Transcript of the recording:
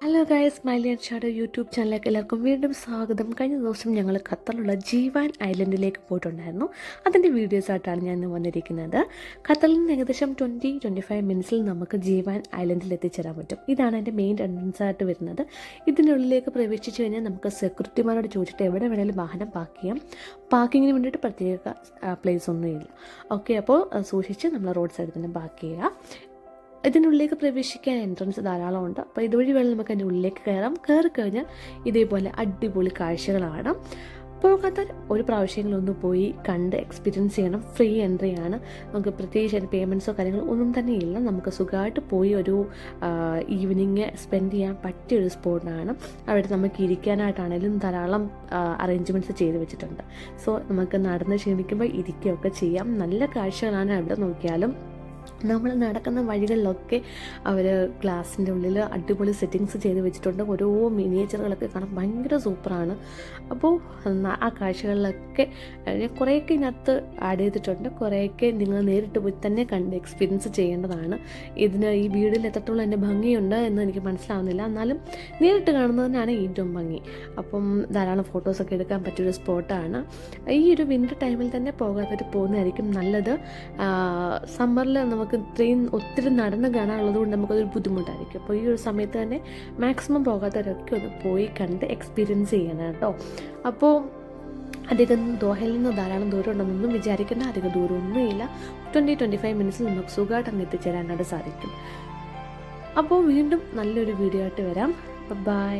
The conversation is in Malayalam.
Hello guys, smiley and shadow YouTube ചാനലിലേക്ക് എല്ലാവർക്കും വീണ്ടും സ്വാഗതം. കഴിഞ്ഞ ദിവസം ഞങ്ങൾ ഖത്തറിലുള്ള ജീവാൻ ഐലൻഡിലേക്ക് പോയിട്ടുണ്ടായിരുന്നു. അതിൻ്റെ വീഡിയോസായിട്ടാണ് ഞാൻ ഇന്ന് വന്നിരിക്കുന്നത്. ഖത്തറിൽ നിന്ന് ഏകദേശം 20-25 മിനിറ്റ്സിൽ നമുക്ക് ജീവാൻ ഐലൻഡിൽ എത്തിച്ചേരാൻ പറ്റും. ഇതാണ് എൻ്റെ മെയിൻ എൻട്രൻസ് ആയിട്ട് വരുന്നത്. ഇതിനുള്ളിലേക്ക് പ്രവേശിച്ചു കഴിഞ്ഞാൽ നമുക്ക് സെക്യൂരിറ്റിമാരോട് ചോദിച്ചിട്ട് എവിടെ വേണമെങ്കിലും വാഹനം പാർക്ക് ചെയ്യാം. പാർക്കിങ്ങിന് വേണ്ടിയിട്ട് പ്രത്യേക പ്ലേസ് ഒന്നുമില്ല. ഓക്കെ, അപ്പോൾ സൂക്ഷിച്ച് നമ്മൾ റോഡ് സൈഡിൽ തന്നെ പാർക്ക് ചെയ്യുക. ഇതിനുള്ളിലേക്ക് പ്രവേശിക്കാൻ എൻട്രൻസ് ധാരാളം ഉണ്ട്. അപ്പോൾ ഇതുവഴി വേണം നമുക്ക് അതിൻ്റെ ഉള്ളിലേക്ക് കയറി കഴിഞ്ഞാൽ ഇതേപോലെ അടിപൊളി കാഴ്ചകളാണ്. പോകാത്ത ഒരു പ്രാവശ്യങ്ങളൊന്ന് പോയി കണ്ട് എക്സ്പീരിയൻസ് ചെയ്യണം. ഫ്രീ എൻട്രി ആണ്. നമുക്ക് പ്രത്യേകിച്ച് അതിന് പേയ്മെൻറ്റ്സോ കാര്യങ്ങളോ ഒന്നും തന്നെ ഇല്ല. നമുക്ക് സുഖമായിട്ട് പോയി ഒരു ഈവനിങ് സ്പെൻഡ് ചെയ്യാൻ പറ്റിയൊരു സ്പോട്ടാണ്. അവിടെ നമുക്ക് ഇരിക്കാനായിട്ടാണെങ്കിലും ധാരാളം അറേഞ്ച്മെൻറ്റ്സ് ചെയ്ത് വെച്ചിട്ടുണ്ട്. സോ നമുക്ക് നടന്ന് ക്ഷീണിക്കുമ്പോൾ ഇരിക്കുകയൊക്കെ ചെയ്യാം. നല്ല കാഴ്ചകളാണ് എവിടെ നോക്കിയാലും. നമ്മൾ നടക്കുന്ന വഴികളിലൊക്കെ അവർ ഗ്ലാസിൻ്റെ ഉള്ളിൽ അടിപൊളി സെറ്റിങ്സ് ചെയ്ത് വെച്ചിട്ടുണ്ട്. ഓരോ മിനിയേച്ചറുകളൊക്കെ കാണാൻ ഭയങ്കര സൂപ്പറാണ്. അപ്പോൾ ആ കാഴ്ചകളിലൊക്കെ ഞാൻ കുറേയൊക്കെ ഇതിനകത്ത് ആഡ് ചെയ്തിട്ടുണ്ട്. കുറേയൊക്കെ നിങ്ങൾ നേരിട്ട് പോയി തന്നെ കണ്ട് എക്സ്പീരിയൻസ് ചെയ്യേണ്ടതാണ്. ഈ വീഡിയോയിൽ എത്രത്തോളം എൻ്റെ ഭംഗിയുണ്ട് എന്ന് എനിക്ക് മനസ്സിലാവുന്നില്ല. എന്നാലും നേരിട്ട് കാണുന്നതിനാണ് ഏറ്റവും ഭംഗി. അപ്പം ധാരാളം ഫോട്ടോസൊക്കെ എടുക്കാൻ പറ്റിയൊരു സ്പോട്ടാണ്. ഈ ഒരു വിൻ്റർ ടൈമിൽ തന്നെ പോകാത്തവർ പോകുന്നതായിരിക്കും നല്ലത്. സമ്മറിൽ നമുക്ക് ഒത്തിരി നടന്ന് കാണാനുള്ളത് കൊണ്ട് നമുക്കതൊരു ബുദ്ധിമുട്ടായിരിക്കും. അപ്പോൾ ഈ ഒരു സമയത്ത് തന്നെ മാക്സിമം പോകാത്തവരൊക്കെ ഒന്ന് പോയി കണ്ട് എക്സ്പീരിയൻസ് ചെയ്യണം കേട്ടോ. അപ്പോൾ അധികം ദോഹയിൽ നിന്ന് ധാരാളം ദൂരം ഉണ്ടെന്നൊന്നും വിചാരിക്കേണ്ട. അധികം ദൂരമൊന്നുമില്ല. 20-25 മിനിറ്റ്സിൽ നമുക്ക് സുഖമായിട്ട് അങ്ങ് എത്തിച്ചേരാനായിട്ട് സാധിക്കും. അപ്പോൾ വീണ്ടും നല്ലൊരു വീഡിയോ ആയിട്ട് വരാം. ബൈ.